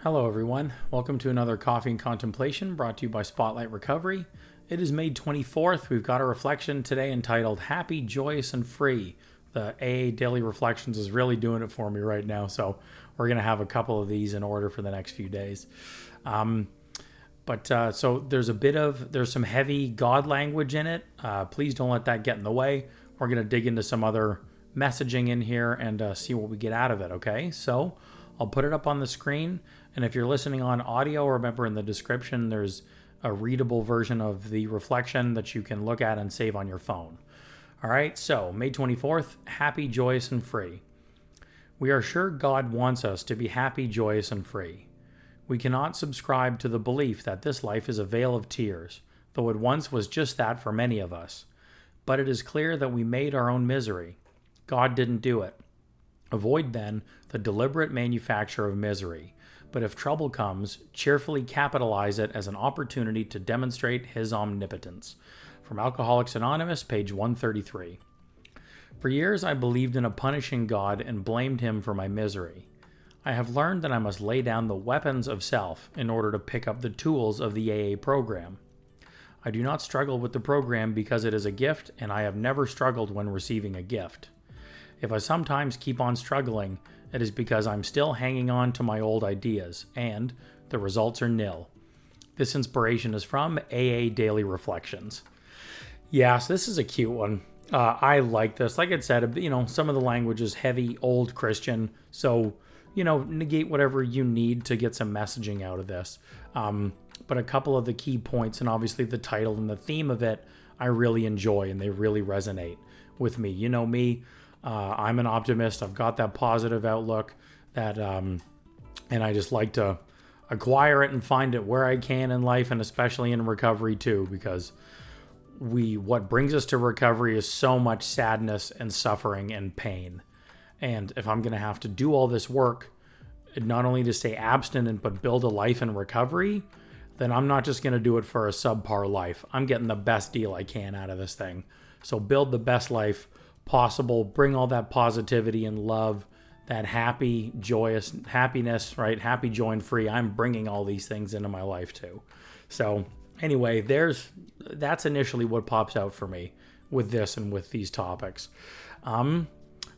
Hello, everyone. Welcome to another Coffee and Contemplation brought to you by Spotlight Recovery. It is May 24th. We've got a reflection today entitled Happy, Joyous, and Free. The AA Daily Reflections is really doing it for me right now, so we're going to have a couple of these in order for the next few days. So there's some heavy God language in it. Please don't let that get in the way. We're going to dig into some other messaging in here and see what we get out of it, okay? So I'll put it up on the screen. And if you're listening on audio, remember in the description, there's a readable version of the reflection that you can look at and save on your phone. All right, so May 24th, happy, joyous, and free. We are sure God wants us to be happy, joyous, and free. We cannot subscribe to the belief that this life is a vale of tears, though it once was just that for many of us. But it is clear that we made our own misery. God didn't do it. Avoid, then, the deliberate manufacture of misery. But if trouble comes, cheerfully capitalize it as an opportunity to demonstrate His omnipotence. From Alcoholics Anonymous, page 133. For years I believed in a punishing God and blamed Him for my misery. I have learned that I must lay down the weapons of self in order to pick up the tools of the AA program. I do not struggle with the program because it is a gift, and I have never struggled when receiving a gift. If I sometimes keep on struggling, it is because I'm still hanging on to my old ideas, and the results are nil. This inspiration is from AA Daily Reflections. Yes, this is a cute one. I like this. Like I said, some of the language is heavy, old Christian, so, negate whatever you need to get some messaging out of this. But a couple of the key points, and obviously the title and the theme of it, I really enjoy, and they really resonate with me. You know me. I'm an optimist. I've got that positive outlook and I just like to acquire it and find it where I can in life, and especially in recovery too, because what brings us to recovery is so much sadness and suffering and pain. And if I'm going to have to do all this work, not only to stay abstinent, but build a life in recovery, then I'm not just going to do it for a subpar life. I'm getting the best deal I can out of this thing. So build the best life possible, bring all that positivity and love, that happy, joyous happiness, right? Happy, joy, and free. I'm bringing all these things into my life too. So anyway, that's initially what pops out for me with this and with these topics.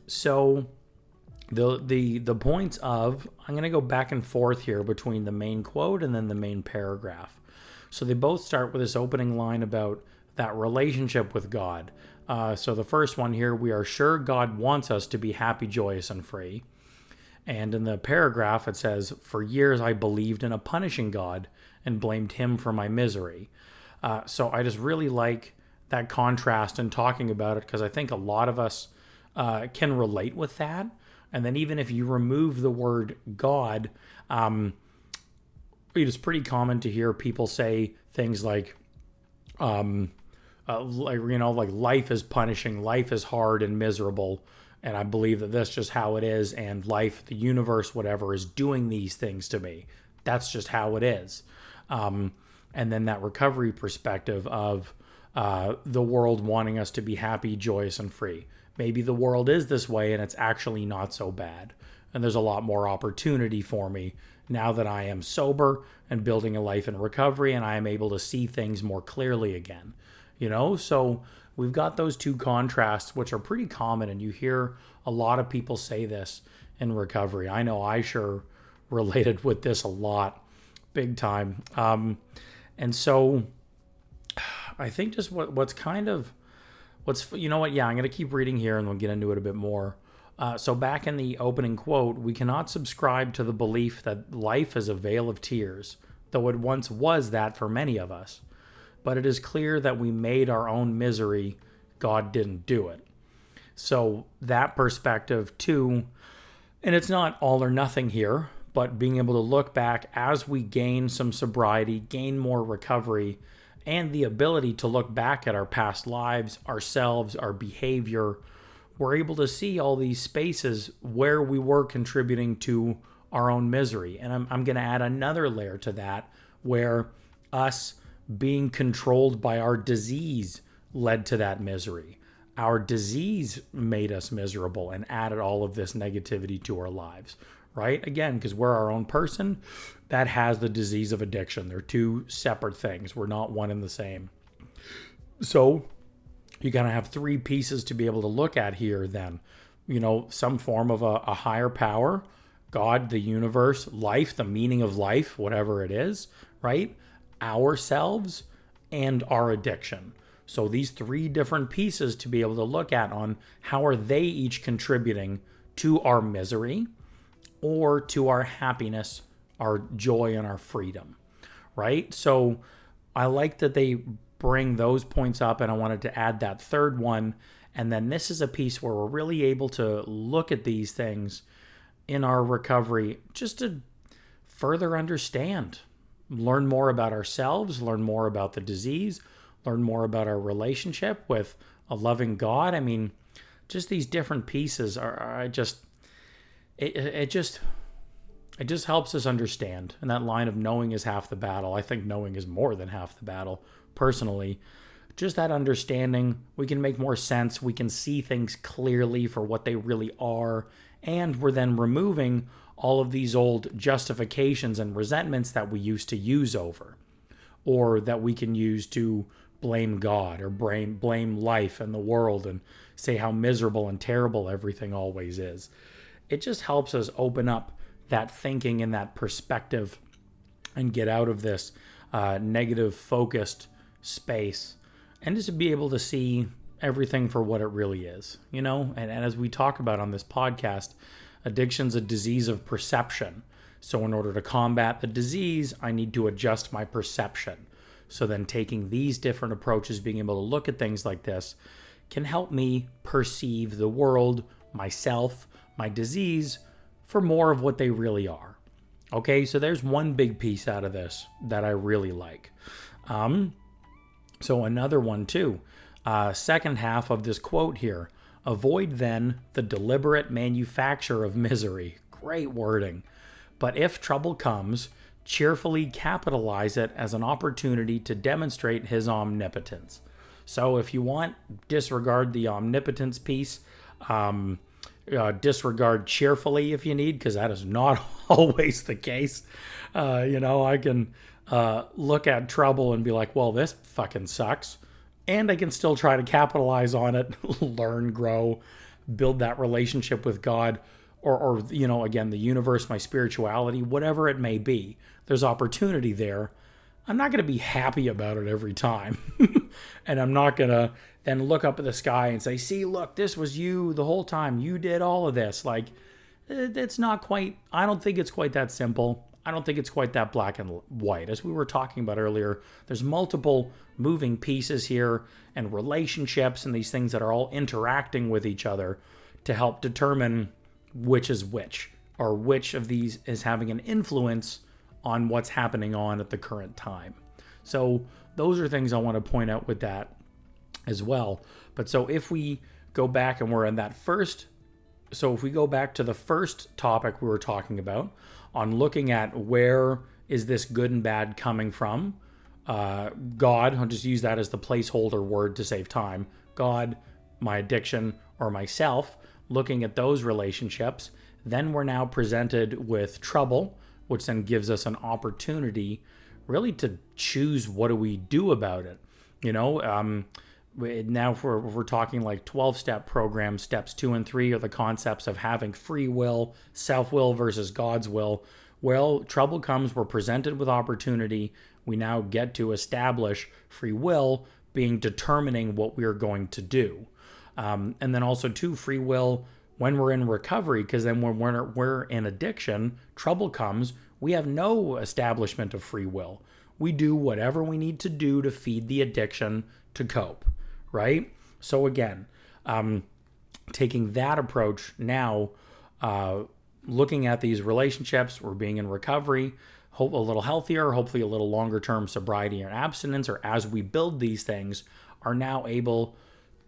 So the points of, I'm going to go back and forth here between the main quote and then the main paragraph. So they both start with this opening line about that relationship with God. So the first one here, we are sure God wants us to be happy, joyous, and free. And in the paragraph, it says, for years I believed in a punishing God and blamed Him for my misery. So I just really like that contrast in talking about it, because I think a lot of us can relate with that. And then even if you remove the word God, it is pretty common to hear people say things like life is punishing, life is hard and miserable, and I believe that that's just how it is, and life, the universe, whatever, is doing these things to me. That's just how it is. And then that recovery perspective of the world wanting us to be happy, joyous, and free. Maybe the world is this way and it's actually not so bad. And there's a lot more opportunity for me now that I am sober and building a life in recovery, and I am able to see things more clearly again. So we've got those two contrasts, which are pretty common, and you hear a lot of people say this in recovery. I know I sure related with this a lot, big time. And so I think just I'm going to keep reading here and we'll get into it a bit more. So back in the opening quote, we cannot subscribe to the belief that life is a vale of tears, though it once was that for many of us. But it is clear that we made our own misery. God didn't do it. So that perspective too, and it's not all or nothing here, but being able to look back as we gain some sobriety, gain more recovery, and the ability to look back at our past lives, ourselves, our behavior, we're able to see all these spaces where we were contributing to our own misery. And I'm going to add another layer to that, where us being controlled by our disease led to that misery. Our disease made us miserable and added all of this negativity to our lives, right? Again, because we're our own person that has the disease of addiction. They're two separate things. We're not one and the same. So you kind of have three pieces to be able to look at here then. Some form of a higher power, God, the universe, life, the meaning of life, whatever it is, right? Ourselves and our addiction. So these three different pieces to be able to look at on how are they each contributing to our misery or to our happiness, our joy, and our freedom, right? So I like that they bring those points up, and I wanted to add that third one. And then this is a piece where we're really able to look at these things in our recovery just to further understand, learn more about ourselves, learn more about the disease, learn more about our relationship with a loving God. I mean, just these different pieces it just helps us understand. And that line of knowing is half the battle, I think knowing is more than half the battle, personally. Just that understanding, we can make more sense. We can see things clearly for what they really are. And we're then removing all of these old justifications and resentments that we used to use over, or that we can use to blame God or blame life and the world and say how miserable and terrible everything always is. It just helps us open up that thinking and that perspective and get out of this negative focused space and just to be able to see everything for what it really is, and as we talk about on this podcast, addiction's a disease of perception. So in order to combat the disease, I need to adjust my perception. So then taking these different approaches, being able to look at things like this, can help me perceive the world, myself, my disease, for more of what they really are. Okay, so there's one big piece out of this that I really like. So another one too, second half of this quote here, avoid then the deliberate manufacture of misery. Great wording. But if trouble comes, cheerfully capitalize it as an opportunity to demonstrate his omnipotence. So if you want, disregard the omnipotence piece, disregard cheerfully if you need, because that is not always the case. I can look at trouble and be like, well, this fucking sucks. And I can still try to capitalize on it, learn, grow, build that relationship with God, or again, the universe, my spirituality, whatever it may be. There's opportunity there. I'm not going to be happy about it every time. And I'm not going to then look up at the sky and say, see, look, this was you the whole time. You did all of this. Like, it's not quite, I don't think it's quite that simple. I don't think it's quite that black and white. As we were talking about earlier, there's multiple moving pieces here and relationships and these things that are all interacting with each other to help determine which is which, or which of these is having an influence on what's happening on at the current time. So those are things I want to point out with that as well. But so if we go back and we're in that first, so if we go back to the first topic we were talking about on looking at where is this good and bad coming from, God, I'll just use that as the placeholder word to save time, God, my addiction, or myself, looking at those relationships, then we're now presented with trouble, which then gives us an opportunity really to choose what do we do about it. Now if we're talking like 12-step program, steps 2 and 3 are the concepts of having free will, self-will versus God's will. Well, trouble comes, we're presented with opportunity. We now get to establish free will being determining what we're going to do. And then also too, free will when we're in recovery, because then when we're in addiction, trouble comes, we have no establishment of free will. We do whatever we need to do to feed the addiction to cope, right? So again, taking that approach now, looking at these relationships, we're being in recovery, hope a little healthier, hopefully a little longer term sobriety or abstinence, or as we build these things, are now able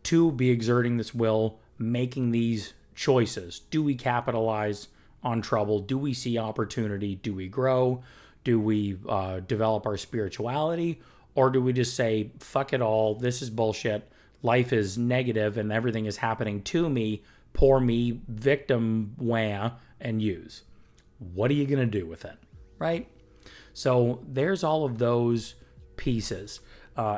to be exerting this will, making these choices. Do we capitalize on trouble? Do we see opportunity? Do we grow? Do we develop our spirituality? Or do we just say, fuck it all, this is bullshit, life is negative and everything is happening to me, poor me, victim, wah, and use? what are you going to do with it, right? So there's all of those pieces.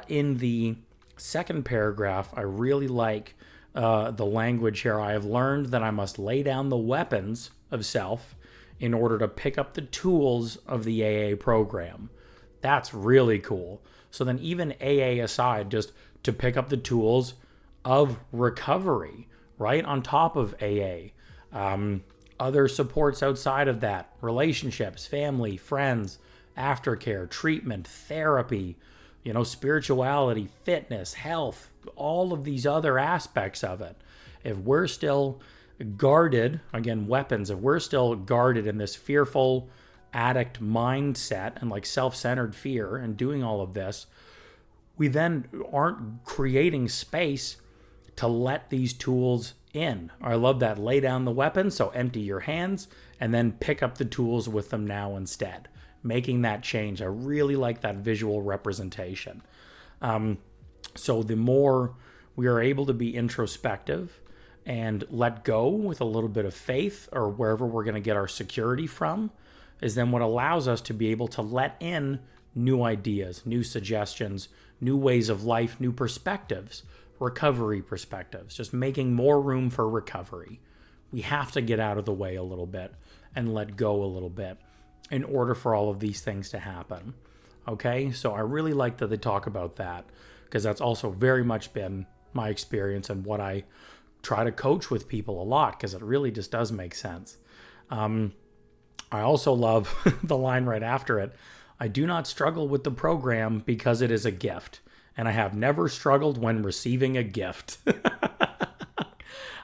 In the second paragraph, I really like the language here. I have learned that I must lay down the weapons of self in order to pick up the tools of the AA program. That's really cool. So then even AA aside, just to pick up the tools of recovery, right on top of AA. Other supports outside of that, relationships, family, friends, aftercare, treatment, therapy, spirituality, fitness, health, all of these other aspects of it. If we're still guarded, again, weapons, if we're still guarded in this fearful addict mindset and like self-centered fear and doing all of this, we then aren't creating space to let these tools in. I love that. Lay down the weapons, so empty your hands, and then pick up the tools with them now instead. Making that change. I really like that visual representation. So the more we are able to be introspective and let go with a little bit of faith, or wherever we're going to get our security from, is then what allows us to be able to let in new ideas, new suggestions, new ways of life, new perspectives, recovery perspectives, just making more room for recovery. We have to get out of the way a little bit and let go a little bit in order for all of these things to happen. Okay, so I really like that they talk about that, because that's also very much been my experience and what I try to coach with people a lot, because it really just does make sense. I also love the line right after it. I do not struggle with the program because it is a gift, and I have never struggled when receiving a gift.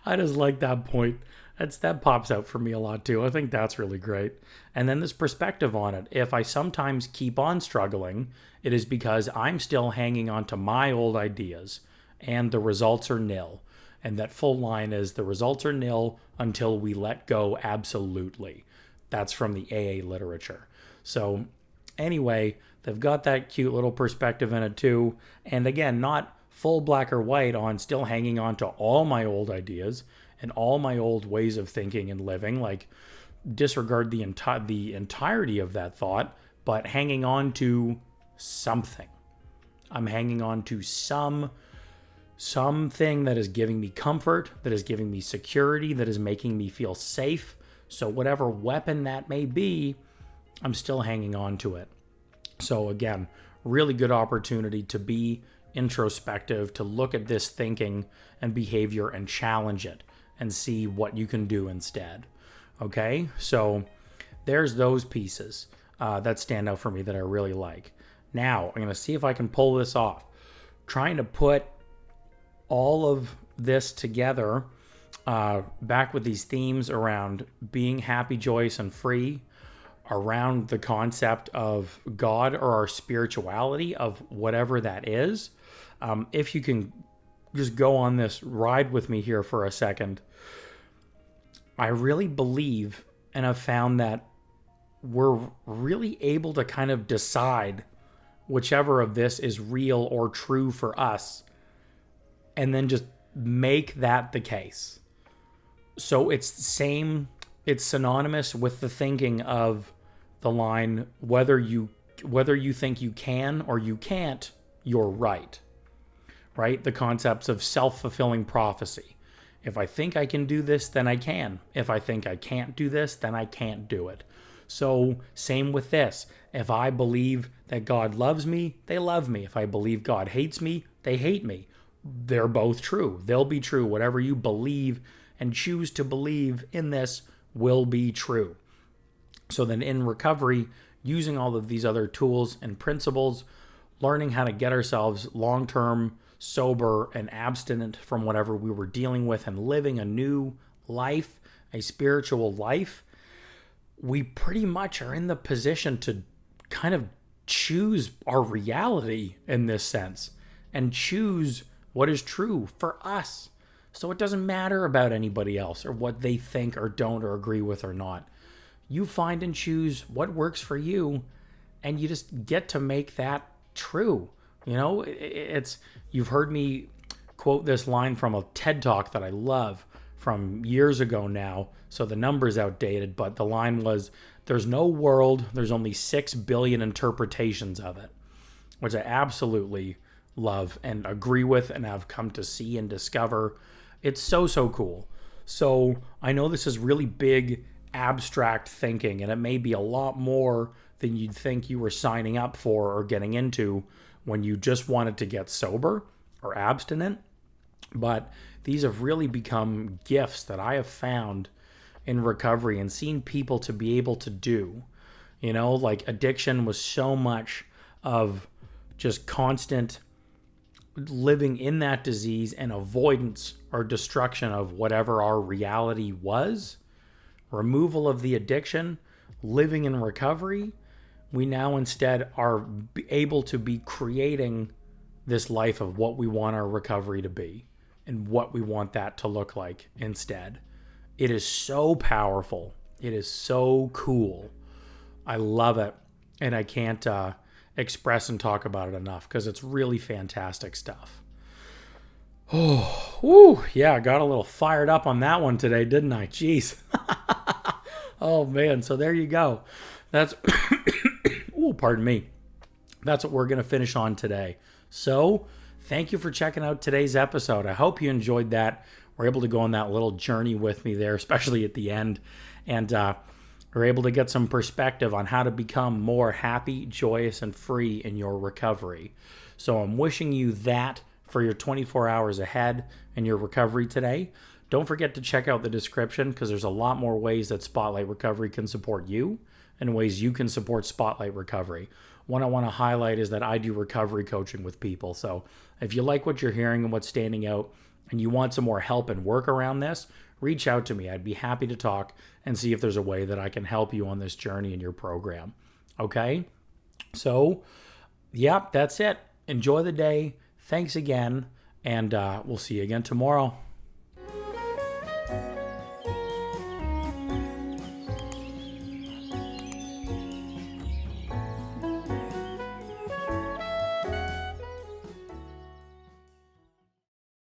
I just like that point. That pops out for me a lot too. I think that's really great. And then this perspective on it. If I sometimes keep on struggling, it is because I'm still hanging on to my old ideas and the results are nil. And that full line is the results are nil until we let go absolutely. That's from the AA literature. So anyway, they've got that cute little perspective in it too. And again, not full black or white on still hanging on to all my old ideas and all my old ways of thinking and living, like disregard the entirety of that thought, but hanging on to something. I'm hanging on to something that is giving me comfort, that is giving me security, that is making me feel safe. So whatever weapon that may be, I'm still hanging on to it. So again, really good opportunity to be introspective, to look at this thinking and behavior and challenge it and see what you can do instead. Okay, so there's those pieces that stand out for me that I really like. Now, I'm going to see if I can pull this off. Trying to put all of this together back with these themes around being happy, joyous, and free, around the concept of God or our spirituality of whatever that is. If you can just go on this ride with me here for a second, I really believe and have found that we're really able to kind of decide whichever of this is real or true for us, and then just make that the case. So it's synonymous with the thinking of the line, whether you think you can or you can't, you're right. Right? The concepts of self-fulfilling prophecy. If I think I can do this, then I can. If I think I can't do this, then I can't do it. So same with this. If I believe that God loves me, they love me. If I believe God hates me, they hate me. They're both true. They'll be true. Whatever you believe and choose to believe in this will be true. So then in recovery, using all of these other tools and principles, learning how to get ourselves long-term sober and abstinent from whatever we were dealing with and living a new life, a spiritual life, we pretty much are in the position to kind of choose our reality in this sense and choose what is true for us. So it doesn't matter about anybody else or what they think or don't or agree with or not. You find and choose what works for you, and you just get to make that true. You know, you've heard me quote this line from a TED Talk that I love from years ago now, so the number's outdated, but the line was, there's no world, there's only 6 billion interpretations of it, which I absolutely love and agree with and have come to see and discover. It's so, so cool. So I know this is really big, abstract thinking, and it may be a lot more than you'd think you were signing up for or getting into when you just wanted to get sober or abstinent. But these have really become gifts that I have found in recovery and seen people to be able to do. You know, like addiction was so much of just constant living in that disease and avoidance or destruction of whatever our reality was. Removal of the addiction, living in recovery, we now instead are able to be creating this life of what we want our recovery to be and what we want that to look like instead. It is so powerful. It is so cool. I love it. And I can't express and talk about it enough because it's really fantastic stuff. Oh, whoo, yeah, I got a little fired up on that one today, didn't I? Jeez. Oh, man. So there you go. That's, oh, pardon me. That's what we're going to finish on today. So thank you for checking out today's episode. I hope you enjoyed that. We're able to go on that little journey with me there, especially at the end. And we're able to get some perspective on how to become more happy, joyous, and free in your recovery. So I'm wishing you that for your 24 hours ahead in your recovery today. Don't forget to check out the description because there's a lot more ways that Spotlight Recovery can support you and ways you can support Spotlight Recovery. One I want to highlight is that I do recovery coaching with people. So if you like what you're hearing and what's standing out and you want some more help and work around this, reach out to me. I'd be happy to talk and see if there's a way that I can help you on this journey in your program. Okay? So, yeah, that's it. Enjoy the day. Thanks again, and we'll see you again tomorrow.